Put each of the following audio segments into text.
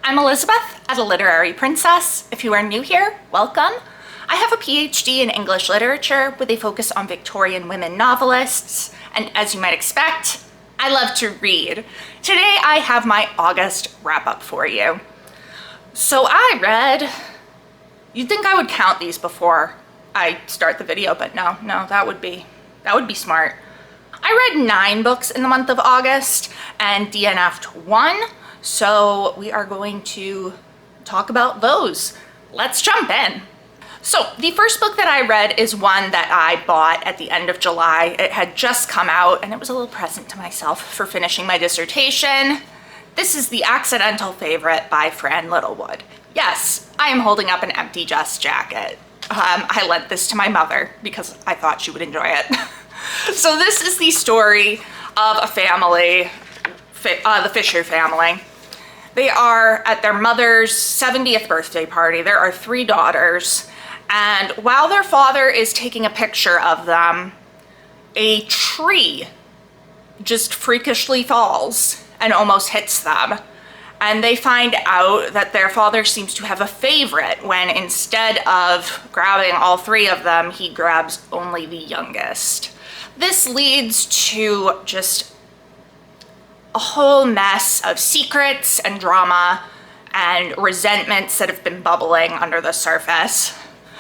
I'm Elizabeth at A Literary Princess. If you are new here, welcome. I have a PhD in English literature with a focus on Victorian women novelists, and as you might expect, I love to read. Today I have my August wrap-up for you. So I read, you'd think I would count these before I start the video, but no, that would be smart. I read 9 books in the month of August and DNF'd 1. So we are going to talk about those. Let's jump in. So the first book that I read is one that I bought at the end of July. It had just come out and it was a little present to myself for finishing my dissertation. This is The Accidental Favorite by Fran Littlewood. Yes, I am holding up an empty Just jacket. I lent this to my mother because I thought she would enjoy it. So this is the story of a family, the Fisher family. They are at their mother's 70th birthday party. There are 3 daughters, and while their father is taking a picture of them, a tree just freakishly falls and almost hits them. And they find out that their father seems to have a favorite when instead of grabbing all 3 of them, he grabs only the youngest. This leads to just a whole mess of secrets and drama and resentments that have been bubbling under the surface.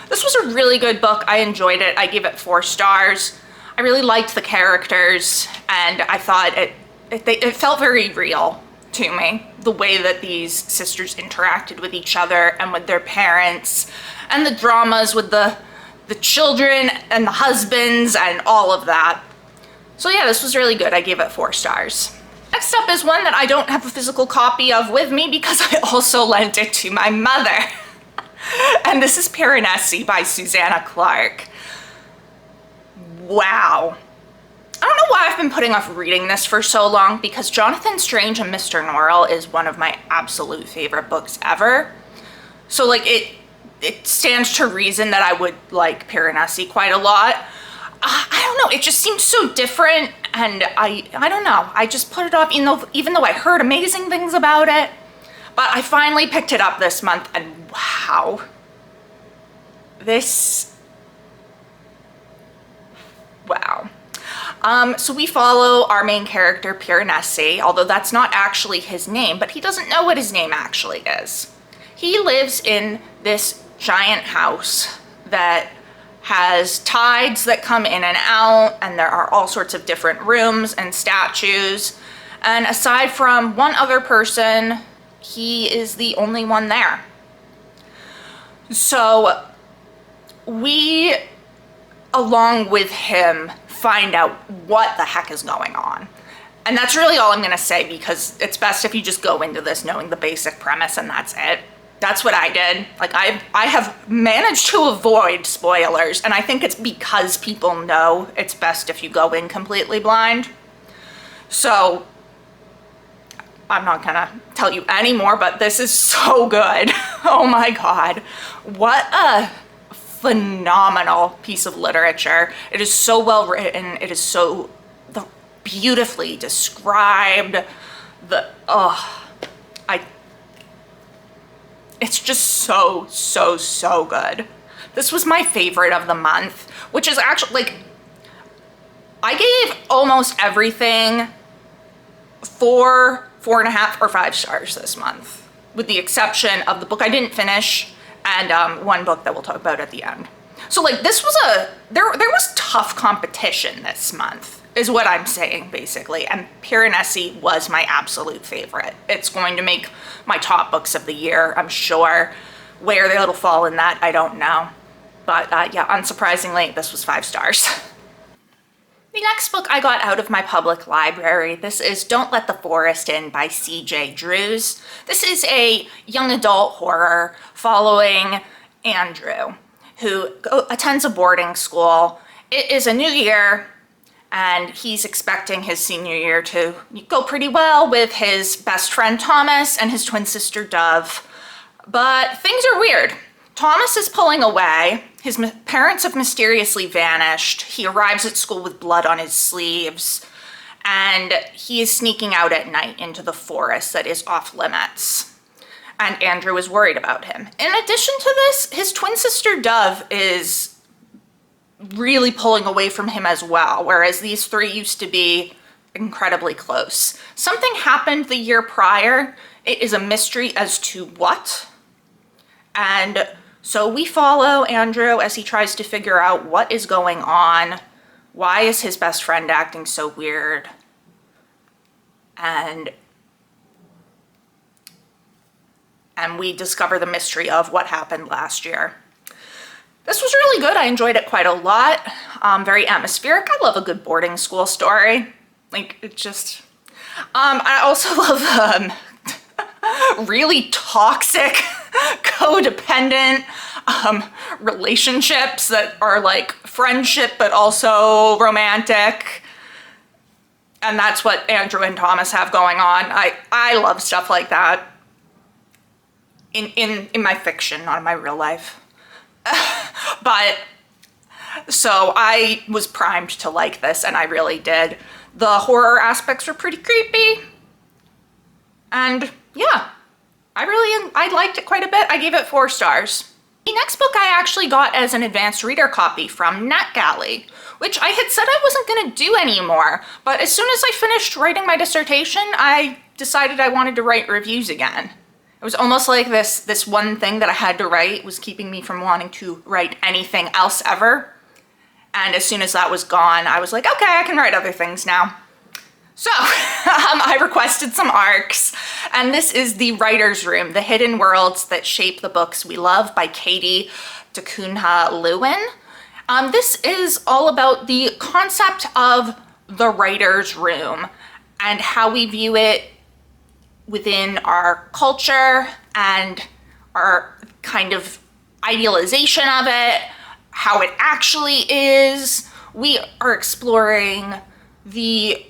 This was a really good book. I enjoyed it. I gave it 4 stars. I really liked the characters, and I thought it felt very real to me, the way that these sisters interacted with each other and with their parents, and the dramas with the children and the husbands and all of that. So yeah, this was really good. I gave it 4 stars. Next up is one that I don't have a physical copy of with me because I also lent it to my mother. And this is Piranesi by Susanna Clarke. Wow. I don't know why I've been putting off reading this for so long, because Jonathan Strange and Mr. Norrell is one of my absolute favorite books ever. So like it stands to reason that I would like Piranesi quite a lot. I don't know, it just seemed so different, and I don't know, I just put it off even though I heard amazing things about it. But I finally picked it up this month, and wow. Wow. So we follow our main character, Piranesi, although that's not actually his name, but he doesn't know what his name actually is. He lives in this giant house that has tides that come in and out, and there are all sorts of different rooms and statues. And aside from one other person, he is the only one there. So we, along with him, find out what the heck is going on. And that's really all I'm gonna say, because it's best if you just go into this knowing the basic premise and that's it. That's what I did. Like I have managed to avoid spoilers, and I think it's because people know it's best if you go in completely blind. So I'm not gonna tell you anymore, but this is so good. Oh my God. What a phenomenal piece of literature. It is so well written. It is so beautifully described. It's just so good. This was my favorite of the month, which is actually, like, I gave almost everything 4, 4.5, or 5 stars this month, with the exception of the book I didn't finish and one book that we'll talk about at the end. So like, this was there was tough competition this month, is what I'm saying basically, and Piranesi was my absolute favorite. It's going to make my top books of the year, I'm sure. Where it'll fall in that, I don't know. But yeah, unsurprisingly, this was 5 stars. The next book I got out of my public library, this is Don't Let the Forest In by C.J. Drews. This is a young adult horror following Andrew, who attends a boarding school. It is a new year, and he's expecting his senior year to go pretty well with his best friend Thomas and his twin sister Dove. But things are weird. Thomas is pulling away. His parents have mysteriously vanished. He arrives at school with blood on his sleeves, and he is sneaking out at night into the forest that is off limits. and Andrew is worried about him. In addition to this, his twin sister Dove is really pulling away from him as well, whereas these three used to be incredibly close. Something happened the year prior. It is a mystery as to what. And so we follow Andrew as he tries to figure out what is going on. Why is his best friend acting so weird? And we discover the mystery of what happened last year. This was really good. I enjoyed it quite a lot. Very atmospheric. I love a good boarding school story. Like, it just... I also love really toxic, codependent relationships that are like friendship but also romantic. And that's what Andrew and Thomas have going on. I love stuff like that. In my fiction, not in my real life. But so I was primed to like this, and I really did. The horror aspects were pretty creepy. And yeah, I liked it quite a bit. I gave it 4 stars. The next book I actually got as an advanced reader copy from NetGalley, which I had said I wasn't gonna do anymore. But as soon as I finished writing my dissertation, I decided I wanted to write reviews again. It was almost like this one thing that I had to write was keeping me from wanting to write anything else ever. And as soon as that was gone, I was like, okay, I can write other things now. So I requested some arcs, and this is The Writer's Room, The Hidden Worlds That Shape the Books We Love by Katie Tacunha-Lewin. This is all about the concept of the writer's room and how we view it within our culture and our kind of idealization of it, how it actually is. We are exploring the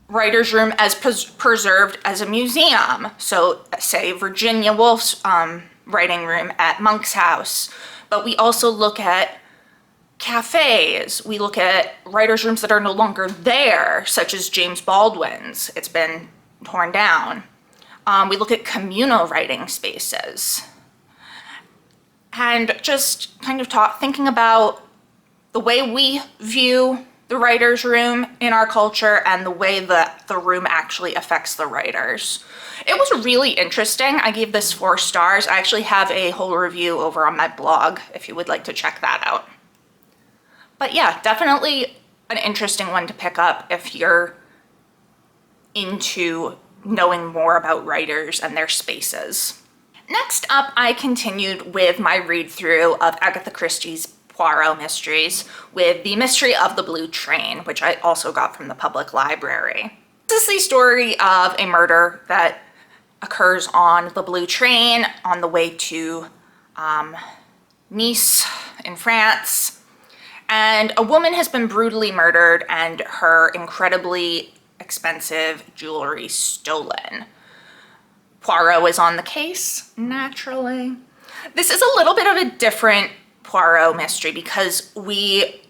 writer's room as preserved as a museum. So say Virginia Woolf's writing room at Monk's House. But we also look at cafes. We look at writer's rooms that are no longer there, such as James Baldwin's. It's been torn down. We look at communal writing spaces. And just kind of thinking about the way we view the writer's room in our culture and the way that the room actually affects the writers. It was really interesting. I gave this 4 stars. I actually have a whole review over on my blog if you would like to check that out. But yeah, definitely an interesting one to pick up if you're into knowing more about writers and their spaces. Next up, I continued with my read-through of Agatha Christie's Poirot mysteries with The Mystery of the Blue Train, which I also got from the public library. This is the story of a murder that occurs on the Blue Train on the way to Nice in France. And a woman has been brutally murdered and her incredibly expensive jewelry stolen. Poirot is on the case, naturally. This is a little bit of a different Poirot mystery because we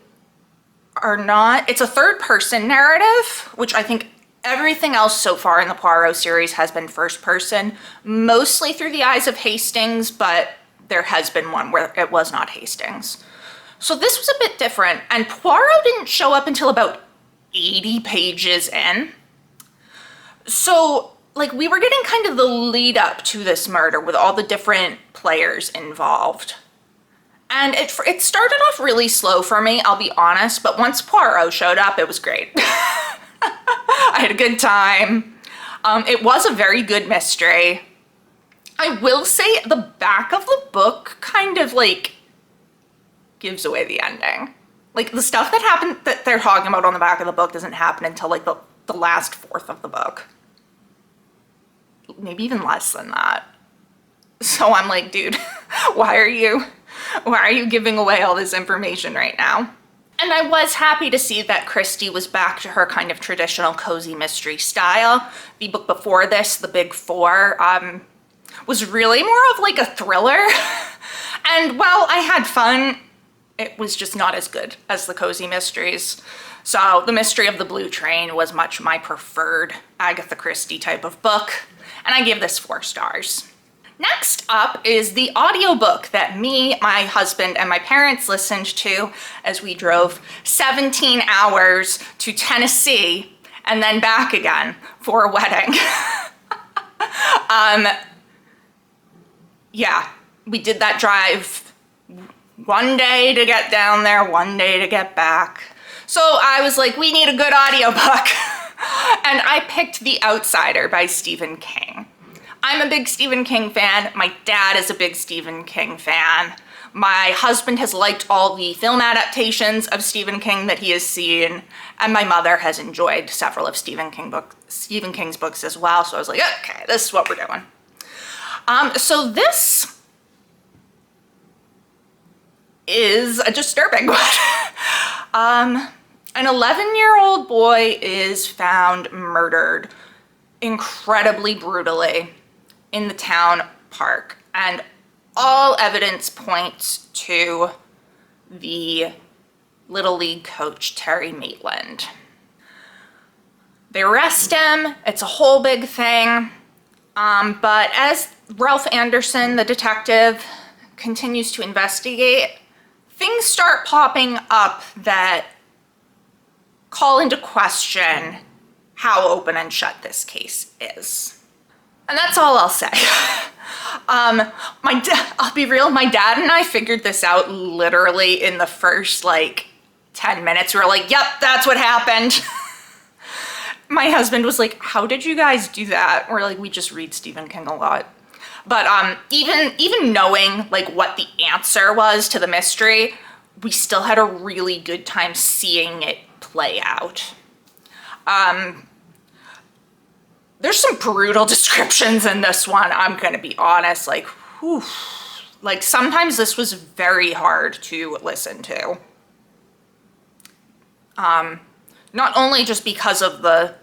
are not, it's a third-person narrative, which I think everything else so far in the Poirot series has been first person, mostly through the eyes of Hastings, but there has been one where it was not Hastings. So this was a bit different, and Poirot didn't show up until about 80 pages in. So, like, we were getting kind of the lead up to this murder with all the different players involved. And it started off really slow for me, I'll be honest, but once Poirot showed up, it was great. I had a good time. It was a very good mystery. I will say the back of the book kind of, like, gives away the ending. Like, the stuff that happened that they're talking about on the back of the book doesn't happen until, like, the last fourth of the book. Maybe even less than that. So I'm like, dude, why are you giving away all this information right now? And I was happy to see that Christie was back to her kind of traditional cozy mystery style. The book before this, The Big Four, was really more of like a thriller. And while I had fun, it was just not as good as the cozy mysteries. So The Mystery of the Blue Train was my preferred Agatha Christie type of book, and I gave this 4 stars. Next up is the audiobook that me, my husband, and my parents listened to as we drove 17 hours to Tennessee and then back again for a wedding. Yeah, we did that drive one day to get down there, one day to get back. So I was like, we need a good audiobook. And I picked The Outsider by Stephen King. I'm a big Stephen King fan. My dad is a big Stephen King fan. My husband has liked all the film adaptations of Stephen King that he has seen, and my mother has enjoyed several of Stephen King's books as well. So I was like, okay, this is what we're doing. So this is a disturbing one. An 11-year-old boy is found murdered incredibly brutally in the town park, and all evidence points to the Little League coach, Terry Maitland. They arrest him, it's a whole big thing, but as Ralph Anderson, the detective, continues to investigate, things start popping up that call into question how open and shut this case is. And that's all I'll say. I'll be real, my dad and I figured this out literally in the first 10 minutes. We were like, yep, that's what happened. My husband was like, how did you guys do that? We're like, we just read Stephen King a lot. But even knowing what the answer was to the mystery, we still had a really good time seeing it play out. There's some brutal descriptions in this one, I'm gonna be honest, whew. Sometimes this was very hard to listen to. Not only just because of the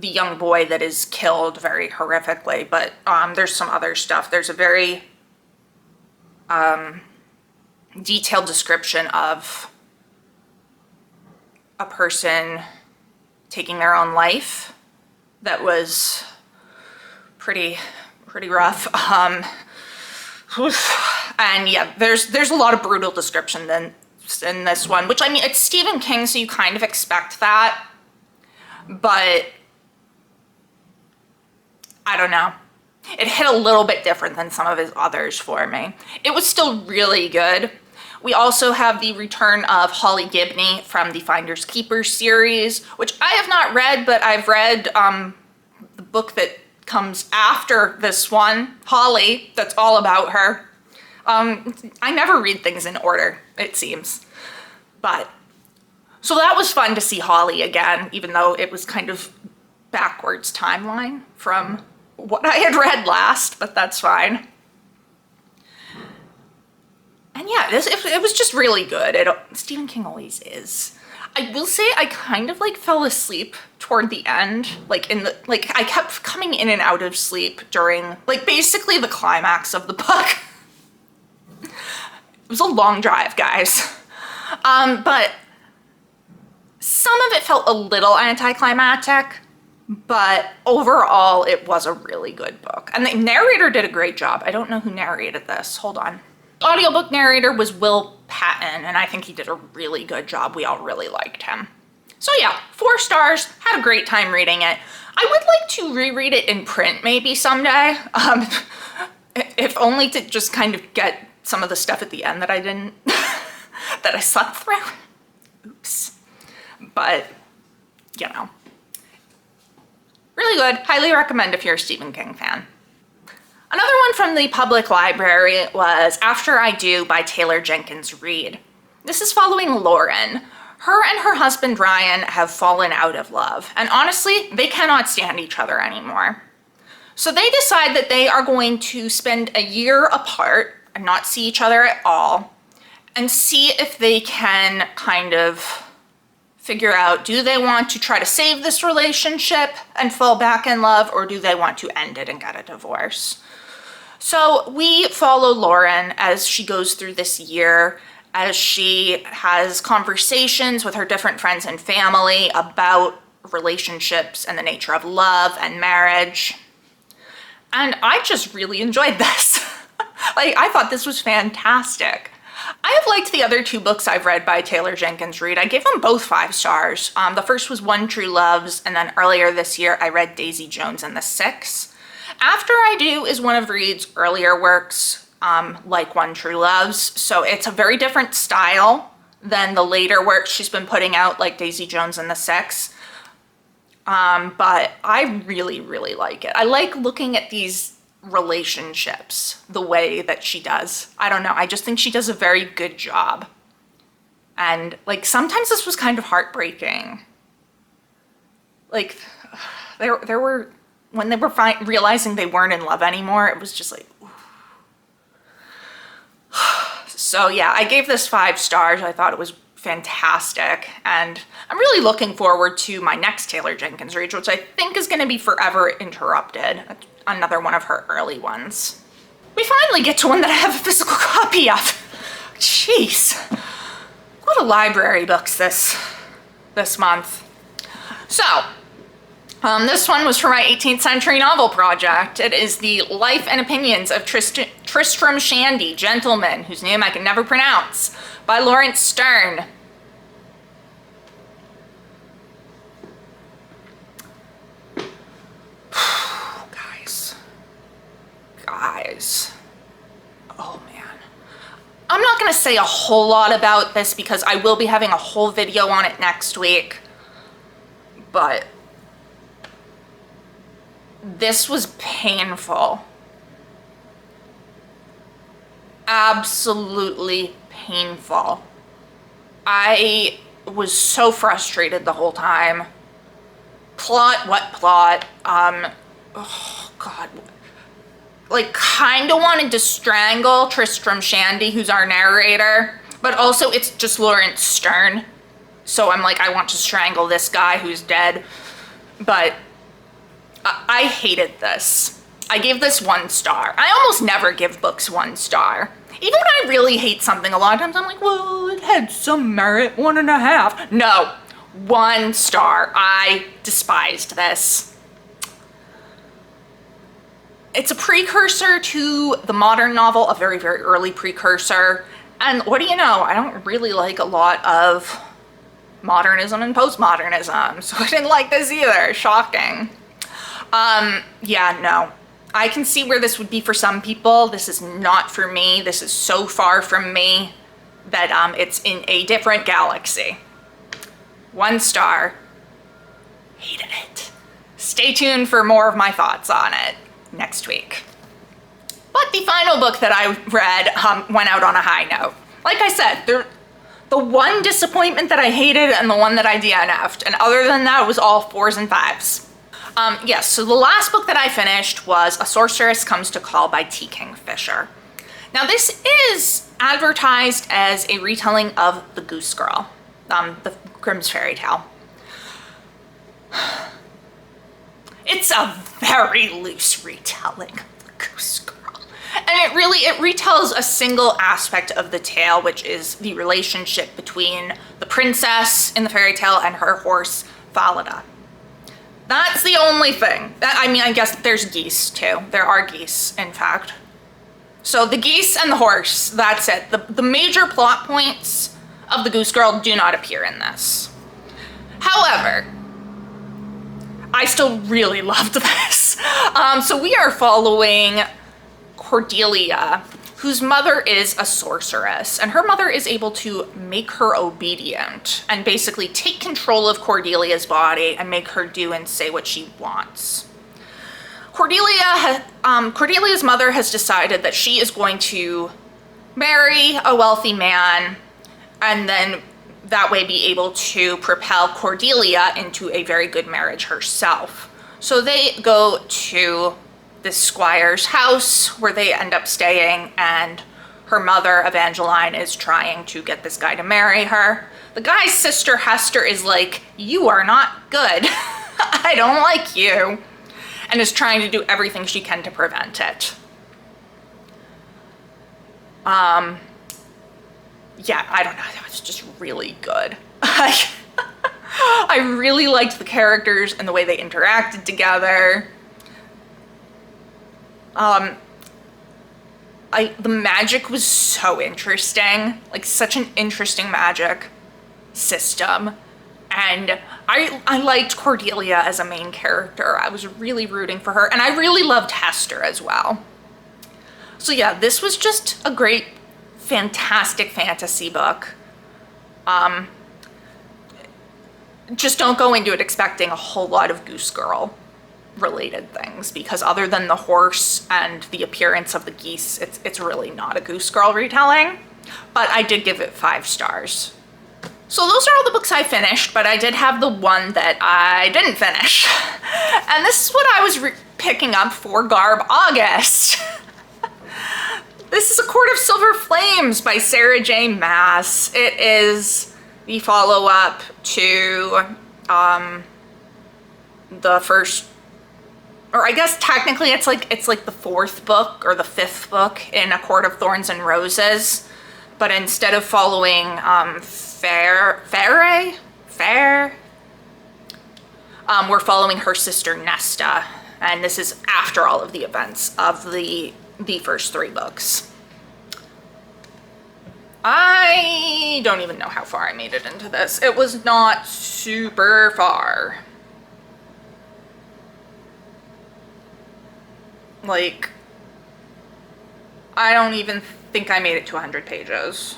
young boy that is killed very horrifically, but there's some other stuff. There's a very detailed description of a person taking their own life that was pretty rough. And yeah, there's a lot of brutal description then in this one, which, I mean, it's Stephen King, so you kind of expect that, but I don't know. It hit a little bit different than some of his others for me. It was still really good. We also have the return of Holly Gibney from the Finders Keepers series, which I have not read, but I've read the book that comes after this one, Holly, that's all about her. I never read things in order, it seems. But, so that was fun to see Holly again, even though it was kind of backwards timeline from what I had read last, but that's fine. And yeah, it was just really good. Stephen King always is. I will say I kind of fell asleep toward the end, I kept coming in and out of sleep during basically the climax of the book. It was a long drive, guys. But some of it felt a little anticlimactic, but overall it was a really good book. And the narrator did a great job. I don't know who narrated this. Hold on. The audiobook narrator was Will Patton, and I think he did a really good job. We all really liked him. So yeah, 4 stars, had a great time reading it. I would like to reread it in print maybe someday, if only to just kind of get some of the stuff at the end that I didn't, that I slept through. Oops. But, you know, really good. Highly recommend if you're a Stephen King fan. Another one from the public library was After I Do by Taylor Jenkins Reid. This is following Lauren. Her and her husband Ryan have fallen out of love, and honestly, they cannot stand each other anymore. So they decide that they are going to spend a year apart and not see each other at all, and see if they can kind of figure out, do they want to try to save this relationship and fall back in love, or do they want to end it and get a divorce? So we follow Lauren as she goes through this year, as she has conversations with her different friends and family about relationships and the nature of love and marriage. And I just really enjoyed this. Like, I thought this was fantastic. I have liked the other 2 books I've read by Taylor Jenkins Reid. I gave them both 5 stars. The first was One True Loves, and then earlier this year I read Daisy Jones and the Six. After I Do is one of Reid's earlier works, like One True Loves, so it's a very different style than the later works she's been putting out, like Daisy Jones and the Six. But I really, really like it. I like looking at these relationships the way that she does. I don't know, I just think she does a very good job. And like, sometimes this was kind of heartbreaking. Like, there were, when they were realizing they weren't in love anymore, it was just like, so yeah, I gave this 5 stars. I thought it was fantastic, and I'm really looking forward to my next Taylor Jenkins Reid, which I think is going to be Forever Interrupted, another one of her early ones. We finally get to one that I have a physical copy of. Jeez, a lot of library books this month. So, this one was for my 18th century novel project. It is The Life and Opinions of Tristram Shandy, Gentleman, whose name I can never pronounce, by Lawrence Stern. Guys. Oh man. I'm not gonna say a whole lot about this because I will be having a whole video on it next week, but this was painful. Absolutely painful. I was so frustrated the whole time. Plot, what plot? Oh God. Like, kinda wanted to strangle Tristram Shandy, who's our narrator, but also it's just Lawrence Stern. So I'm like, I want to strangle this guy who's dead. But I hated this. I gave this 1 star. I almost never give books 1 star. Even when I really hate something, a lot of times I'm like, well, it had some merit, 1.5. No, 1 star. I despised this. It's a precursor to the modern novel, a very, very early precursor. And what do you know? I don't really like a lot of modernism and postmodernism, so I didn't like this either. Shocking. Yeah, no. I can see where this would be for some people. This is not for me. This is so far from me that it's in a different galaxy. 1 star. Hated it. Stay tuned for more of my thoughts on it next week. But the final book that I read went out on a high note. Like I said, the one disappointment that I hated and the one that I DNF'd, and other than that, it was all 4s and 5s. Yes, so the last book that I finished was A Sorceress Comes to Call by T. Kingfisher. Now this is advertised as a retelling of The Goose Girl, the Grimm's fairy tale. It's a very loose retelling of The Goose Girl. And it retells a single aspect of the tale, which is the relationship between the princess in the fairy tale and her horse, Falada. That's the only thing. I mean, I guess there's geese too. There are geese, in fact. So the geese and the horse, that's it. The major plot points of The Goose Girl do not appear in this. However, I still really loved this. So we are following Cordelia, whose mother is a sorceress, and her mother is able to make her obedient and basically take control of Cordelia's body and make her do and say what she wants. Cordelia's mother has decided that she is going to marry a wealthy man and then that way be able to propel Cordelia into a very good marriage herself. So they go to this squire's house where they end up staying, and her mother, Evangeline, is trying to get this guy to marry her. The guy's sister, Hester, is like, you are not good. I don't like you. And is trying to do everything she can to prevent it. Yeah, I don't know, that was just really good. I really liked the characters and the way they interacted together. The magic was so interesting, like such an interesting magic system. And I liked Cordelia as a main character. I was really rooting for her, and I really loved Hester as well. So yeah, this was just a great, fantastic fantasy book. Just don't go into it expecting a whole lot of Goose Girl related things, because other than the horse and the appearance of the geese, it's really not a Goose Girl retelling. But I did give it 5 stars. So those are all the books I finished, but I did have the one that I didn't finish. And this is what I was picking up for Garb August. This is A Court of Silver Flames by Sarah J. Maas. It is the follow-up to the first, or I guess technically it's like the 4th book or the 5th book in A Court of Thorns and Roses. But instead of following Fair, we're following her sister Nesta, and this is after all of the events of the first 3 books. I don't even know how far I made it into this. It was not super far. Like, I don't even think I made it to 100 pages.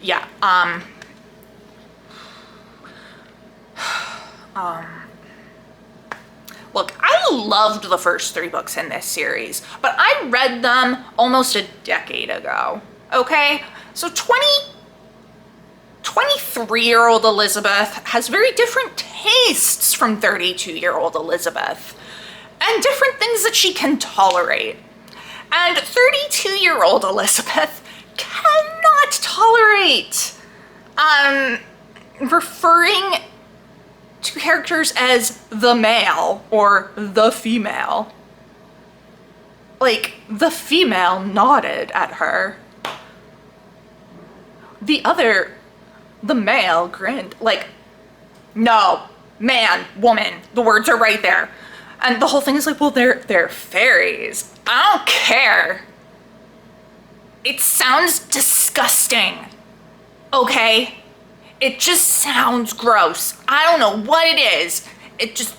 Yeah, look, I loved the first 3 books in this series, but I read them almost a decade ago, okay? So 23-year-old Elizabeth has very different tastes from 32-year-old Elizabeth, and different things that she can tolerate. And 32-year-old Elizabeth cannot tolerate referring to characters as the male or the female. Like, the female nodded at her. The male grinned. Like, no, man, woman, the words are right there. And the whole thing is like, well, they're fairies. I don't care. It sounds disgusting, okay? It just sounds gross. I don't know what it is. It just,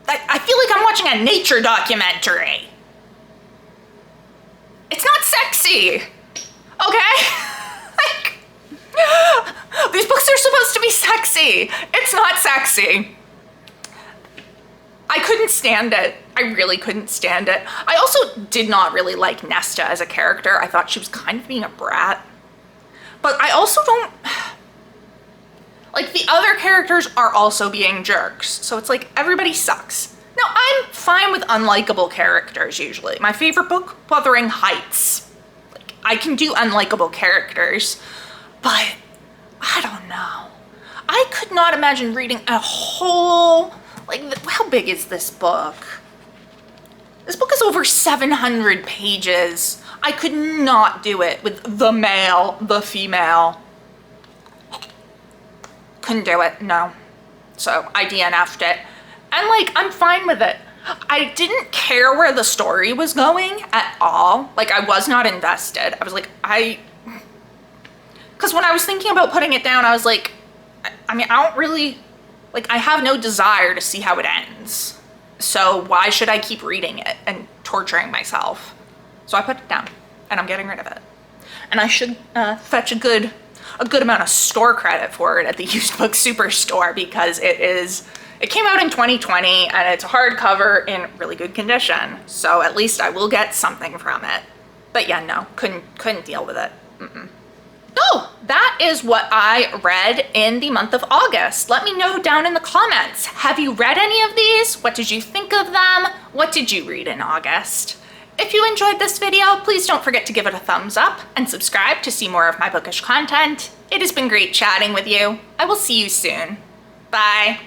I feel like I'm watching a nature documentary. It's not sexy, okay? Like, these books are supposed to be sexy. It's not sexy. I couldn't stand it. I really couldn't stand it. I also did not really like Nesta as a character. I thought she was kind of being a brat. But I also don't, like, the other characters are also being jerks. So it's like, everybody sucks. Now, I'm fine with unlikable characters usually. My favorite book, Wuthering Heights. Like, I can do unlikable characters, but I don't know. I could not imagine reading a whole, like, how big is this book? This book is over 700 pages. I could not do it with the male, the female. Couldn't do it, no. So I DNF'd it. And like, I'm fine with it. I didn't care where the story was going at all. Like, I was not invested. I was like, because when I was thinking about putting it down, I was like, I mean, I don't really, like, I have no desire to see how it ends. So why should I keep reading it and torturing myself? So I put it down, and I'm getting rid of it. And I should fetch a good amount of store credit for it at the used book superstore, because it came out in 2020 and it's a hardcover in really good condition. So at least I will get something from it. But yeah, no, couldn't deal with it. So that is what I read in the month of August. Let me know down in the comments. Have you read any of these? What did you think of them? What did you read in August? If you enjoyed this video, please don't forget to give it a thumbs up and subscribe to see more of my bookish content. It has been great chatting with you. I will see you soon. Bye.